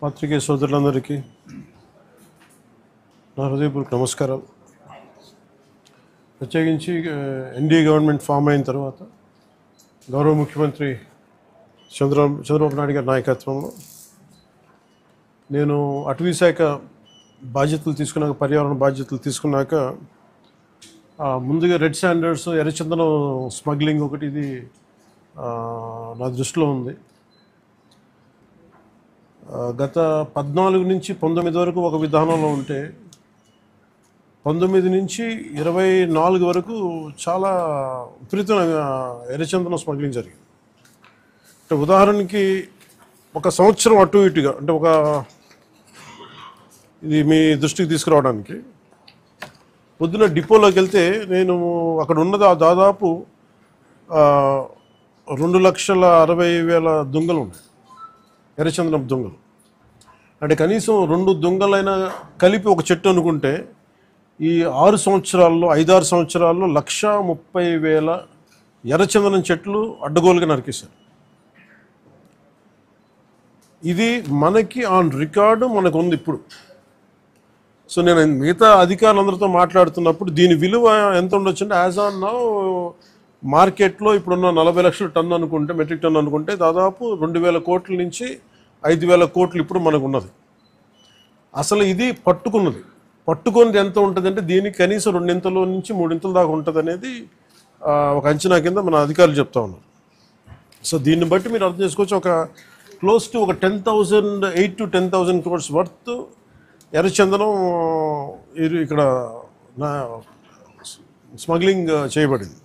పాత్రికేయ సోదరులందరికీ నా హృదయపూర్వక నమస్కారాలు. ప్రత్యేకించి ఎన్డీఏ గవర్నమెంట్ ఫామ్ అయిన తర్వాత గౌరవ ముఖ్యమంత్రి చంద్రబాబు నాయుడు గారి నాయకత్వంలో నేను అటవీ శాఖ బాధ్యతలు తీసుకున్నాక, పర్యావరణ బాధ్యతలు తీసుకున్నాక ముందుగా రెడ్ శాండర్స్ ఎర్రచందనం స్మగ్లింగ్ ఒకటి ఇది నా దృష్టిలో ఉంది. గత 14 నుంచి 19 వరకు ఒక విధానంలో ఉంటే 19 నుంచి 24 వరకు చాలా విపరీతమైన ఎర్రచందనం స్మగ్లింగ్ జరిగింది. అంటే ఉదాహరణకి ఒక సంవత్సరం అటు ఇటుగా, అంటే ఇది మీ దృష్టికి తీసుకురావడానికి, పొద్దున డిపోలోకి వెళ్తే నేను అక్కడ ఉన్నది దాదాపు 2,60,000 దొంగలు ఉన్నాయి, ఎర్రచందనం దొంగలు. అంటే కనీసం 2 దొంగలైనా కలిపి ఒక చెట్టు అనుకుంటే ఈ 5-6 సంవత్సరాల్లో 1,30,000 ఎర్రచందనం చెట్లు అడ్డగోలుగా నరికేశారు. ఇది మనకి ఆన్ రికార్డు మనకు ఉంది ఇప్పుడు. సో నేను మిగతా అధికారులందరితో మాట్లాడుతున్నప్పుడు దీని విలువ ఎంత ఉండొచ్చు అంటే, యాజ్ ఆన్ నౌ మార్కెట్లో ఇప్పుడున్న 40 లక్షల టన్ను అనుకుంటే, మెట్రిక్ టన్ను అనుకుంటే దాదాపు 2,000 కోట్ల నుంచి 5,000 కోట్లు ఇప్పుడు మనకు ఉన్నది. అసలు ఇది పట్టుకున్నది ఎంత ఉంటుందంటే దీనికి కనీసం 2 నుంచి 3 దాకా ఉంటుంది అనేది ఒక అంచనా కింద మన అధికారులు చెప్తా ఉన్నారు. సో దీన్ని బట్టి మీరు అర్థం చేసుకోవచ్చు, ఒక క్లోజ్ టు ఒక 8,000 to 10,000 crores వర్త్ ఎర్రచందనం ఇక్కడ స్మగ్లింగ్ చేయబడింది.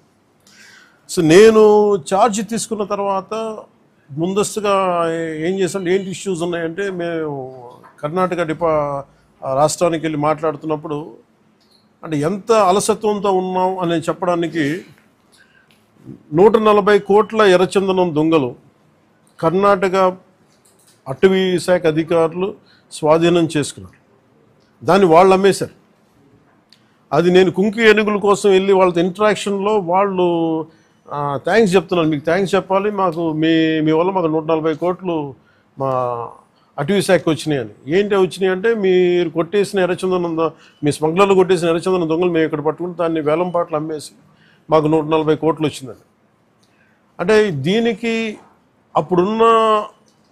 సో నేను ఛార్జ్ తీసుకున్న తర్వాత ముందస్తుగా ఏం చేశాను, ఏంటి ఇష్యూస్ ఉన్నాయంటే, మేము కర్ణాటక రాష్ట్రానికి వెళ్ళి మాట్లాడుతున్నప్పుడు అంటే ఎంత అలసత్వంతో ఉన్నాం అని చెప్పడానికి 140 కోట్ల ఎర్రచందనం దొంగలు కర్ణాటక అటవీ శాఖ అధికారులు స్వాధీనం చేసుకున్నారు. దాన్ని వాళ్ళు అమ్మేశారు. అది నేను కుంకి ఏనుగుల కోసం వెళ్ళి వాళ్ళతో ఇంటరాక్షన్లో వాళ్ళు థ్యాంక్స్ చెప్తున్నాను, మీకు థ్యాంక్స్ చెప్పాలి, మాకు మీ వల్ల మాకు 140 కోట్లు మా అటవీ శాఖకి వచ్చినాయి అని. ఏంటి వచ్చినాయి అంటే, మీరు కొట్టేసిన ఎర్రచందనం, మీ స్మగ్లర్లు కొట్టేసిన ఎర్రచందనం దొంగలు మేము ఇక్కడ పట్టుకుని దాన్ని వేలం పాటలు అమ్మేసి మాకు 140 కోట్లు వచ్చిందని. అంటే దీనికి అప్పుడున్న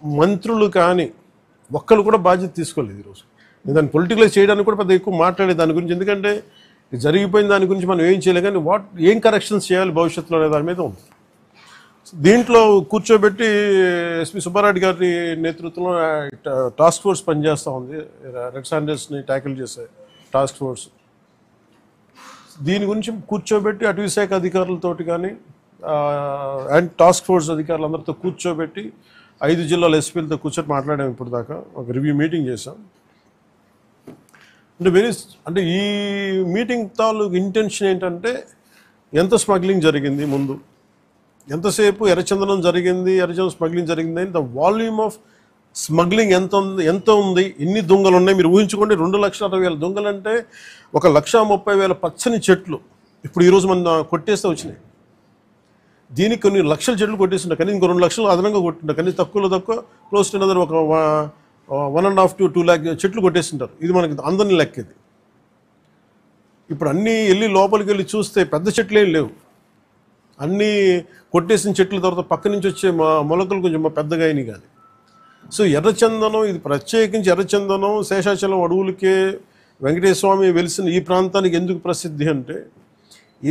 మంత్రులు కానీ ఒక్కరు కూడా బాధ్యత తీసుకోలేదు. ఈరోజు నేను దాన్ని పొలిటికలైజ్ చేయడానికి కూడా పెద్ద ఎక్కువ మాట్లాడే దాని గురించి, ఎందుకంటే జరిగిపోయిన దాని గురించి మనం ఏం చేయలేం, కానీ ఏం కరెక్షన్స్ చేయాలి భవిష్యత్తులో అనే దాని మీద ఉంది. దీంట్లో కూర్చోబెట్టి ఎస్పీ సుబ్బారెడ్డి గారి నేతృత్వంలో టాస్క్ ఫోర్స్ పనిచేస్తూ ఉంది, రెడ్ శాండర్స్ని ట్యాకిల్ చేసే టాస్క్ ఫోర్స్. దీని గురించి కూర్చోబెట్టి అటవీ శాఖ అధికారులతోటి కానీ అండ్ టాస్క్ ఫోర్స్ అధికారులందరితో కూర్చోబెట్టి 5 జిల్లాల ఎస్పీలతో కూర్చొని మాట్లాడాము. ఇప్పుడు దాకా ఒక రివ్యూ మీటింగ్ చేశాం. అంటే ఈ మీటింగ్ తాలూకు ఇంటెన్షన్ ఏంటంటే, ఎంత స్మగ్లింగ్ జరిగింది, ముందు ఎంతసేపు ఎర్రచందనం స్మగ్లింగ్ జరిగింది అని, ద వాల్యూమ్ ఆఫ్ స్మగ్లింగ్ ఎంత ఉంది, ఎన్ని దొంగలు ఉన్నాయి మీరు ఊహించుకోండి. 2,60,000 దొంగలు అంటే 1,30,000 పచ్చని చెట్లు ఇప్పుడు ఈరోజు మన కొట్టేస్తే వచ్చినాయి. దీనికి కొన్ని లక్షల చెట్లు కొట్టేస్తుంటారు, కానీ ఇంకో 2 లక్షలు అదనంగా కొట్టింటారు, కానీ తక్కువ క్లోజ్ టు అనదర్ ఒక 1.5 to 2 lakh చెట్లు కొట్టేస్తుంటారు. ఇది మనకి అందరినీ లెక్కేది. ఇప్పుడు అన్నీ వెళ్ళి లోపలికి వెళ్ళి చూస్తే పెద్ద చెట్లు ఏం లేవు, అన్నీ కొట్టేసిన చెట్ల తర్వాత పక్క నుంచి వచ్చే మొలకలు కొంచెం పెద్దగా అయినాయి కానీ. సో ఎర్రచందనం, ఇది ప్రత్యేకించి ఎర్రచందనం శేషాచలం అడవులకే వెంకటేశ్వర స్వామి వెలిసిన ఈ ప్రాంతానికి ఎందుకు ప్రసిద్ధి అంటే,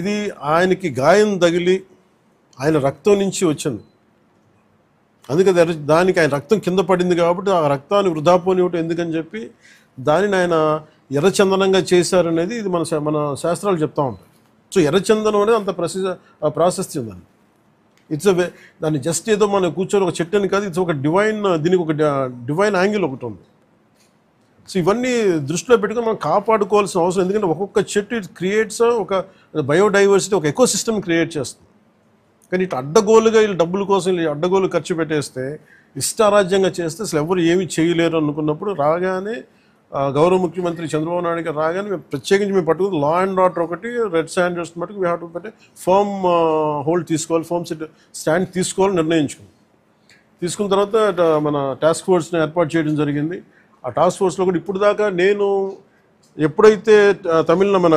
ఇది ఆయనకి గాయం తగిలి ఆయన రక్తం నుంచి వచ్చింది. అందుకని దానికి ఆయన రక్తం కింద పడింది కాబట్టి ఆ రక్తాన్ని వృధా పోనివ్వటం ఎందుకని చెప్పి దానిని ఆయన ఎర్రచందనంగా చేశారనేది ఇది మన శాస్త్రాలు చెప్తూ ఉంటాయి. సో ఎర్రచందనం అనేది అంత ప్రాశస్త్యం దాన్ని. దాన్ని జస్ట్ ఏదో మనం కూర్చొని ఒక చెట్టు అని కాదు, ఇట్స్ ఒక దీనికి ఒక డివైన్ యాంగిల్ ఒకటి ఉంది. సో ఇవన్నీ దృష్టిలో పెట్టుకుని మనం కాపాడుకోవాల్సిన అవసరం, ఎందుకంటే ఒక్కొక్క చెట్టు ఇట్ క్రియేట్స్ ఒక బయోడైవర్సిటీ, ఒక ఎకో సిస్టమ్ క్రియేట్ చేస్తుంది. కానీ ఇటు అడ్డగోలుగా వీళ్ళు డబ్బుల కోసం అడ్డగోలు ఖర్చు పెట్టేస్తే, ఇష్టారాజ్యంగా చేస్తే అసలు ఎవరు ఏమీ చేయలేరు అనుకున్నప్పుడు రాగానే గౌరవ ముఖ్యమంత్రి చంద్రబాబు నాయుడు గారు రాగానే మేము ప్రత్యేకించి మేము పట్టుకుని లా అండ్ ఆర్డర్ ఒకటి, రెడ్ శాండర్స్ మటుకు వీ హ్యావ్ టు పెట్టి ఫర్మ్ హోల్డ్ తీసుకోవాలి, ఫర్మ్ స్టాండ్ తీసుకోవాలని నిర్ణయించుకున్నాం. తీసుకున్న తర్వాత మన టాస్క్ ఫోర్స్ని ఏర్పాటు చేయడం జరిగింది. ఆ టాస్క్ ఫోర్స్లో కూడా ఇప్పుడు దాకా నేను ఎప్పుడైతే మన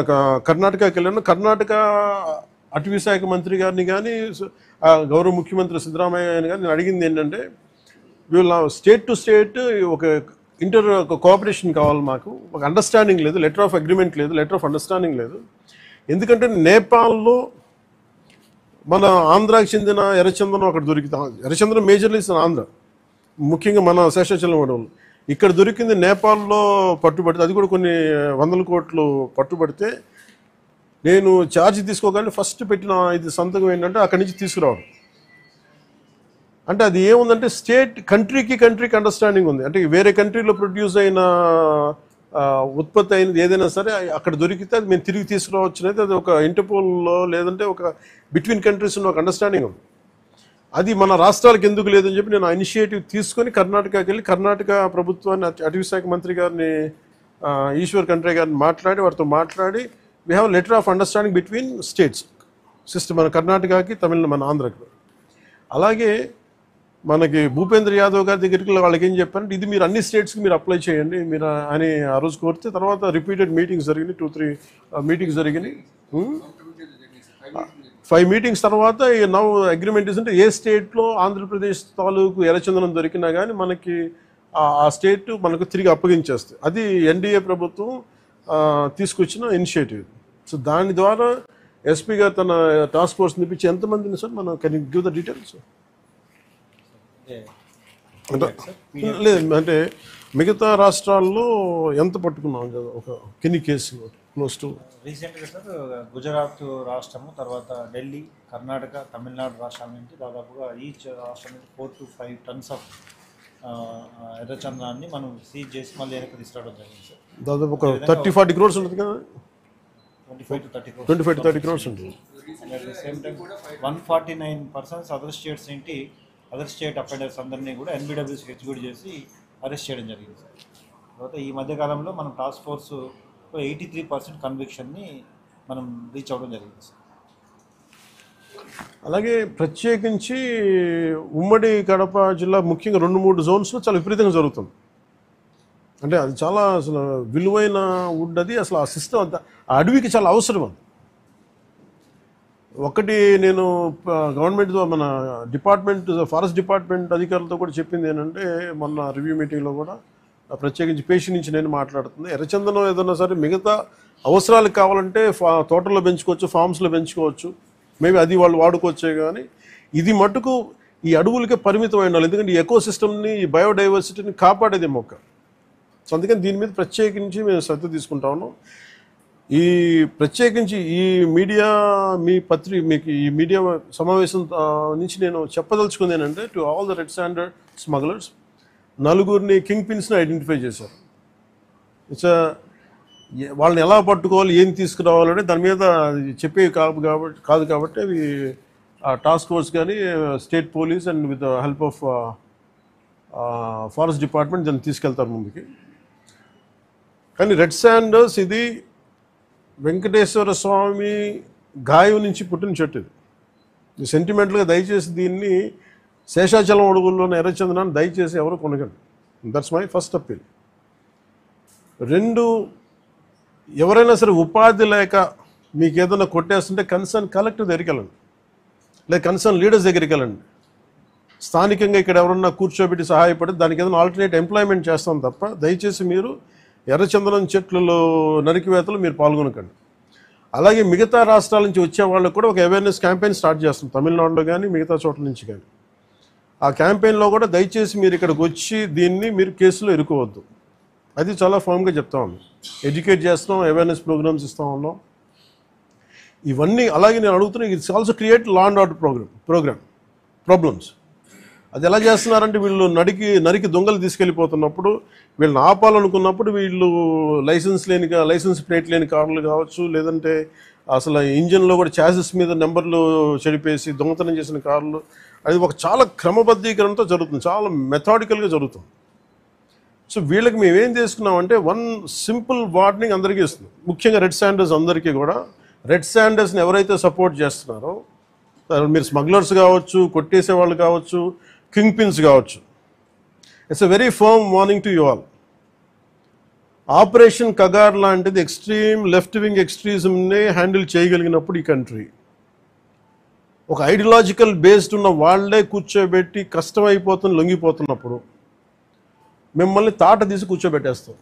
కర్ణాటకకి వెళ్ళానో, కర్ణాటక అటవీ శాఖ మంత్రి గారిని కానీ గౌరవ ముఖ్యమంత్రి సిద్ధరామయ్య కానీ నేను అడిగింది ఏంటంటే, వీళ్ళ స్టేట్ టు స్టేట్ ఒక కోఆపరేషన్ కావాలి, మాకు ఒక అండర్స్టాండింగ్ లేదు, లెటర్ ఆఫ్ అగ్రిమెంట్ లేదు, లెటర్ ఆఫ్ అండర్స్టాండింగ్ లేదు. ఎందుకంటే నేపాల్లో మన ఆంధ్రాకి చెందిన ఎర్రచందనం అక్కడ దొరికితే, ఎర్రచందనం మేజర్లీ ఆంధ్ర, ముఖ్యంగా మన శేషాచలం అడవులు, ఇక్కడ దొరికింది నేపాల్లో పట్టుబడితే, అది కూడా కొన్ని 100 కోట్లు పట్టుబడితే, నేను ఛార్జ్ తీసుకోగానే ఫస్ట్ పెట్టిన ఇది సంతకం ఏంటంటే అక్కడి నుంచి తీసుకురావడం. అంటే అది ఏముందంటే కంట్రీకి అండర్స్టాండింగ్ ఉంది. అంటే వేరే కంట్రీలో ప్రొడ్యూస్ అయిన ఉత్పత్తి అయినది ఏదైనా సరే అక్కడ దొరికితే అది మేము తిరిగి తీసుకురావచ్చు అనేది, అది ఒక ఇంటర్పోల్లో లేదంటే ఒక బిట్వీన్ కంట్రీస్ ఉన్న ఒక అండర్స్టాండింగ్ ఉంది. అది మన రాష్ట్రాలకు ఎందుకు లేదని చెప్పి నేను ఆ ఇనిషియేటివ్ తీసుకొని కర్ణాటకకి వెళ్ళి కర్ణాటక ప్రభుత్వాన్ని, అటవీ శాఖ మంత్రి గారిని ఈశ్వర్ ఖండ్రే గారిని వారితో మాట్లాడి we have letter of understanding between states system, మన కర్ణాటకకి మన ఆంధ్రకి. అలాగే మనకి భూపేంద్ర యాదవ్ గారి దగ్గరికి వాళ్ళకి ఏం చెప్పారంటే, ఇది మీరు అన్ని స్టేట్స్కి మీరు అప్లై చేయండి మీరు అని ఆ రోజు కోరితే, తర్వాత రిపీటెడ్ మీటింగ్స్ జరిగినాయి, 2-3 మీటింగ్స్ జరిగినాయి. 5 మీటింగ్స్ తర్వాత నౌ అగ్రిమెంట్ అంటే ఏ స్టేట్లో ఆంధ్రప్రదేశ్ తాలూకు ఎర్రచందనం దొరికినా కానీ మనకి ఆ స్టేట్ మనకు తిరిగి అప్పగించేస్తుంది. అది ఎన్డీఏ ప్రభుత్వం తీసుకొచ్చిన ఇనిషియేటివ్. సో దాని ద్వారా ఎస్పీ గారు తన టాస్క్ ఫోర్స్ నిపించి ఎంతమందిని సార్ మనం can you give the details? లేదు అంటే మిగతా రాష్ట్రాల్లో ఎంత పట్టుకున్నాం కదా, ఒక కిన్ని కేసులు క్లోజ్ టు రీసెంట్గా సార్ గుజరాత్ రాష్ట్రము, తర్వాత ఢిల్లీ, కర్ణాటక, తమిళనాడు రాష్ట్రాల నుంచి దాదాపుగా ఈచ్ రాష్ట్రం నుంచి 4 to 5 tons ఆఫ్ ఎర్రచందనాన్ని మనం సీజ్ చేసి మళ్ళీ వెనక్కి తీసుకురావడం జరిగింది సార్. దాదాపు ఒక 30-40 crores ఉంటుంది కదా, 25 to 30 crores ఉంటుంది. At the same time 149 persons other state offenders అందరినీ కూడా ఎన్బిడబ్ల్యూసీకి ఎగ్జిక్యూట్ చేసి అరెస్ట్ చేయడం జరిగింది సార్. తర్వాత ఈ మధ్యకాలంలో మనం టాస్క్ ఫోర్స్ 83% కన్విక్షన్ని మనం రీచ్ అవ్వడం జరిగింది సార్. అలాగే ప్రత్యేకించి ఉమ్మడి కడప జిల్లా ముఖ్యంగా 2-3 జోన్స్లో చాలా విపరీతంగా జరుగుతుంది. అంటే అది చాలా అసలు విలువైన వుడ్, అది అసలు ఆ సిస్టమ్ అంతా ఆ అడవికి చాలా అవసరం. అది ఒకటి నేను గవర్నమెంట్ మన డిపార్ట్మెంట్ ఫారెస్ట్ డిపార్ట్మెంట్ అధికారులతో కూడా చెప్పింది ఏంటంటే, మొన్న రివ్యూ మీటింగ్లో కూడా ప్రత్యేకించి పేషెంట్ నుంచి నేను మాట్లాడుతుంది, ఎర్రచందనం ఏదన్నా సరే మిగతా అవసరాలకు కావాలంటే తోటల్లో పెంచుకోవచ్చు, ఫార్మ్స్లో పెంచుకోవచ్చు, మేబీ అది వాళ్ళు వాడుకోవచ్చే. కానీ ఇది మటుకు ఈ అడవులకే పరిమితం అయిన వాళ్ళు, ఎందుకంటే ఈ ఎకో సిస్టమ్ని, ఈ బయోడైవర్సిటీని కాపాడేది మొక్క. సో అందుకని దీని మీద ప్రత్యేకించి మేము శ్రద్ధ తీసుకుంటా ఉన్నాం. ఈ ప్రత్యేకించి ఈ మీడియా మీకు ఈ మీడియా సమావేశం నుంచి నేను చెప్పదలుచుకుంది ఏంటంటే, to all the red sander smugglers, 4 king పిన్స్ని ఐడెంటిఫై చేశారు. ఇట్స్ వాళ్ళని ఎలా పట్టుకోవాలి, ఏం తీసుకురావాలంటే దాని మీద చెప్పేవి కాదు కాబట్టి అవి టాస్క్ ఫోర్స్ కానీ state police and with help of forest department దాన్ని తీసుకెళ్తారు ముందుకి. కానీ రెడ్ శాండర్స్ ఇది వెంకటేశ్వర స్వామి గాయం నుంచి పుట్టిన చెట్టు. ఇది సెంటిమెంటల్గా దయచేసి దీన్ని శేషాచలం అడవుల్లోని ఎర్రచందనాన్ని దయచేసి ఎవరు కొనగండి. That's my first appeal. 2, ఎవరైనా సరే ఉపాధి లేక మీకు ఏదైనా కొట్టేస్తుంటే కన్సర్న్ కలెక్టర్ దగ్గరికి వెళ్ళండి, లేదా కన్సర్న్ లీడర్స్ దగ్గరికి వెళ్ళండి. స్థానికంగా ఇక్కడ ఎవరన్నా కూర్చోబెట్టి సహాయపడి దానికి ఏదైనా ఆల్టర్నేట్ ఎంప్లాయ్మెంట్ చేస్తాం తప్ప దయచేసి మీరు ఎర్రచందనం చెట్లలో నరికివేతలు మీరు పాల్గొనకండి. అలాగే మిగతా రాష్ట్రాల నుంచి వచ్చే వాళ్ళకు కూడా ఒక అవేర్నెస్ క్యాంపెయిన్ స్టార్ట్ చేస్తాం, తమిళనాడులో కానీ మిగతా చోట్ల నుంచి కానీ. ఆ క్యాంపెయిన్లో కూడా దయచేసి మీరు ఇక్కడికి వచ్చి దీన్ని మీరు కేసులో ఇరుకోవద్దు, అది చాలా ఫామ్గా చెప్తా ఉన్నాం. ఎడ్యుకేట్ చేస్తున్నాం, అవేర్నెస్ ప్రోగ్రామ్స్ ఇస్తూ ఉన్నాం. ఇవన్నీ అలాగే నేను అడుగుతున్నా, it's also create law and order problems. అది ఎలా చేస్తున్నారంటే, వీళ్ళు నరికి దొంగలు తీసుకెళ్ళిపోతున్నప్పుడు వీళ్ళని ఆపాలనుకున్నప్పుడు వీళ్ళు లైసెన్స్ ప్లేట్ లేని కార్లు కావచ్చు, లేదంటే అసలు ఇంజన్లో కూడా చాసెస్ మీద నెంబర్లు చెడిపేసి దొంగతనం చేసిన కార్లు, అది ఒక చాలా క్రమబద్ధీకరణతో జరుగుతుంది, చాలా మెథాడికల్గా జరుగుతుంది. సో వీళ్ళకి మేమేం చేసుకున్నామంటే, 1 సింపుల్ వార్నింగ్ అందరికీ ఇస్తుంది, ముఖ్యంగా రెడ్ శాండర్స్ అందరికీ కూడా. రెడ్ శాండర్స్ని ఎవరైతే సపోర్ట్ చేస్తున్నారో, మీరు స్మగ్లర్స్ కావచ్చు, కొట్టేసే వాళ్ళు కావచ్చు, కింగ్ పిన్స్ కావచ్చు. It's a very firm warning to you all. Operation Kagar లాంటిది ఎక్స్ట్రీమ్ లెఫ్ట్ వింగ్ ఎక్స్ట్రీజంనే హ్యాండిల్ చేయగలిగినప్పుడు ఈ కంట్రీ, ఒక ఐడియాలజికల్ బేస్డ్ ఉన్న వాళ్ళే కూర్చోబెట్టి కష్టమైపోతుంది లొంగిపోతున్నప్పుడు మిమ్మల్ని తాట తీసి కూర్చోబెట్టేస్తాం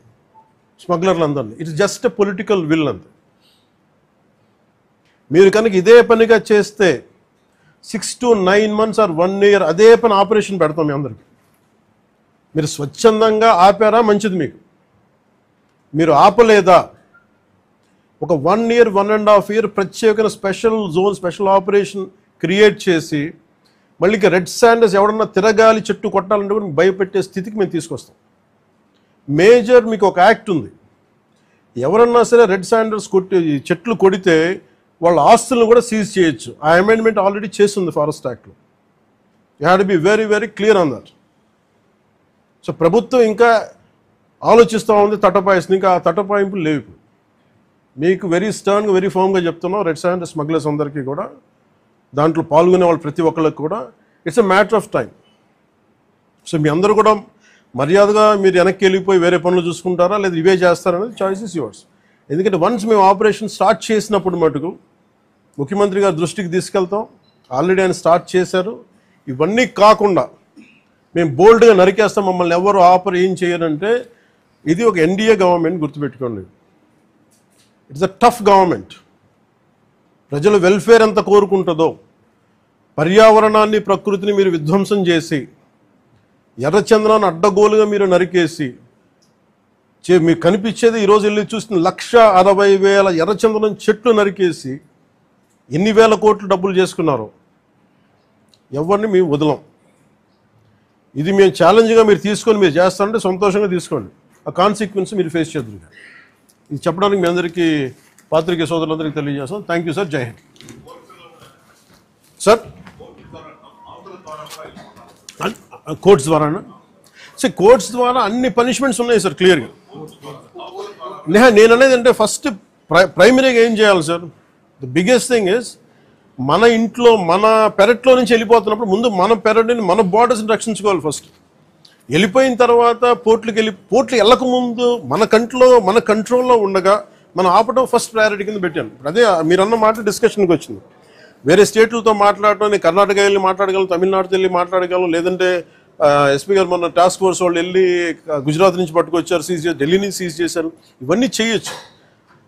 స్మగ్లర్లందరినీ. It's just a political will అంతే. మీరు కనుక ఇదే పనిగా చేస్తే 6 to 9 months ఆర్ 1 year అదే పని ఆపరేషన్ పెడతాం మీ అందరికీ. మీరు స్వచ్ఛందంగా ఆపారా మంచిది, మీకు మీరు ఆపలేదా ఒక 1 year 1.5 year ప్రత్యేకమైన special zone special operation create చేసి మళ్ళీ రెడ్ శాండర్స్ ఎవడన్నా తిరగాలి చెట్టు కొట్టాలంటే కూడా భయపెట్టే స్థితికి మేము తీసుకొస్తాం. మేజర్ మీకు ఒక యాక్ట్ ఉంది, ఎవరన్నా సరే రెడ్ శాండర్స్ చెట్లు కొడితే వాళ్ళ ఆస్తులను కూడా సీజ్ చేయొచ్చు. ఆ అమెండ్మెంట్ ఆల్రెడీ చేస్తుంది ఫారెస్ట్ యాక్ట్లో. You have to be very very clear on that. So ప్రభుత్వం ఇంకా ఆలోచిస్తూ ఉంది తటపాయిస్తుంది, ఇంకా ఆ తటపాయింపులు లేవు. మీకు వెరీ స్టర్న్గా వెరీ ఫర్మ్గా చెప్తున్నాం, రెడ్ శాండర్ స్మగ్లర్స్ అందరికీ కూడా, దాంట్లో పాల్గొనే వాళ్ళు ప్రతి ఒక్కరికి కూడా it's a matter of time. So మీ అందరూ కూడా మర్యాదగా మీరు వెనక్కి వెళ్ళిపోయి వేరే పనులు చూసుకుంటారా లేదా ఇవే చేస్తారనేది చాయిస్ ఇస్ యువర్స్. ఎందుకంటే వన్స్ మేము ఆపరేషన్ స్టార్ట్ చేసినప్పుడు మటుకు ముఖ్యమంత్రి గారి దృష్టికి తీసుకెళ్తాం, ఆల్రెడీ ఆయన స్టార్ట్ చేశారు. ఇవన్నీ కాకుండా మేము బోల్డ్గా నరికేస్తాం, మమ్మల్ని ఎవరు ఏం చేయరంటే ఇది ఒక ఎన్డీఏ గవర్నమెంట్, గుర్తుపెట్టుకోండి. It's a tough government. ప్రజల వెల్ఫేర్ ఎంత కోరుకుంటుందో, పర్యావరణాన్ని ప్రకృతిని మీరు విధ్వంసం చేసి ఎర్రచంద్రాన్ని అడ్డగోలుగా మీరు నరికేసి మీకు కనిపించేది ఈరోజు వెళ్ళి చూస్తున్న 1,60,000 ఎర్రచంద్రం చెట్లు నరికేసి ఎన్ని వేల కోట్లు డబ్బులు చేసుకున్నారో ఎవరిని మేము వదలం. ఇది మేము ఛాలెంజ్గా మీరు తీసుకొని మీరు చేస్తారంటే సంతోషంగా తీసుకోండి, ఆ కాన్సిక్వెన్స్ మీరు ఫేస్ చేద్దరు. ఇది చెప్పడానికి మీ అందరికీ పాత్రికేయ సోదరులందరికీ తెలియజేస్తాం. Thank you sir. Jai Hind sir. Courts ద్వారానా సార్? కోర్ట్స్ ద్వారా అన్ని పనిష్మెంట్స్ ఉన్నాయి సార్ క్లియర్గా. నేను అనేది అంటే ఫస్ట్ ప్రైమరీగా ఏం చేయాలి sir? The biggest thing is మన ఇంట్లో మన పెరట్లో నుంచి వెళ్ళిపోతున్నప్పుడు ముందు మన పెరట్ని మన బార్డర్స్ని రక్షించుకోవాలి ఫస్ట్. వెళ్ళిపోయిన తర్వాత పోర్ట్లు వెళ్ళక ముందు మన కంట్రోల్లో ఉండగా మనం ఆపడం ఫస్ట్ ప్రయారిటీ కింద పెట్టాను. అదే మీరు అన్న మాట డిస్కషన్కి వచ్చింది. వేరే స్టేట్లతో మాట్లాడటం, నేను కర్ణాటక వెళ్ళి మాట్లాడగలను, తమిళనాడుతో వెళ్ళి మాట్లాడగలను, లేదంటే ఎస్పీ గారు మొన్న టాస్క్ ఫోర్స్ వాళ్ళు వెళ్ళి గుజరాత్ నుంచి పట్టుకొచ్చారు, సీజ్ చేశారు, ఢిల్లీ నుంచి సీజ్ చేశారు. ఇవన్నీ చేయొచ్చు,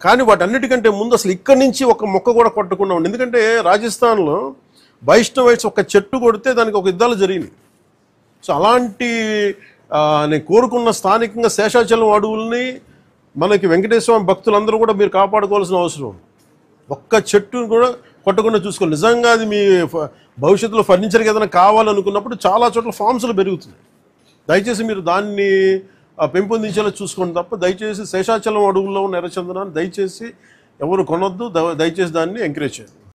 కానీ వాటన్నిటికంటే ముందు అసలు ఇక్కడి నుంచి ఒక మొక్క కూడా కొట్టకుండా ఉండి. ఎందుకంటే రాజస్థాన్లో వైష్ణవైట్స్ ఒక చెట్టు కొడితే దానికి ఒక యుద్ధాలు జరిగినాయి. సో అలాంటి నేను కోరుకున్న స్థానికంగా శేషాచలం అడవుల్ని మనకి వెంకటేశ్వర భక్తులందరూ కూడా మీరు కాపాడుకోవాల్సిన అవసరం ఉంది. ఒక్క చెట్టును కూడా కొట్టకుండా చూసుకోవాలి. నిజంగా అది మీ భవిష్యత్తులో ఫర్నిచర్కి ఏదైనా కావాలనుకున్నప్పుడు చాలా చోట్ల ఫామ్స్లు పెరుగుతుంది. దయచేసి మీరు దాన్ని పెంపొందించేలా చూసుకోండి తప్ప దయచేసి శేషాచలం అడవుల్లో ఉన్న ఎర్రచందనాన్ని దయచేసి ఎవరు కొనొద్దు, దయచేసి దాన్ని ఎంకరేజ్ చేయండి.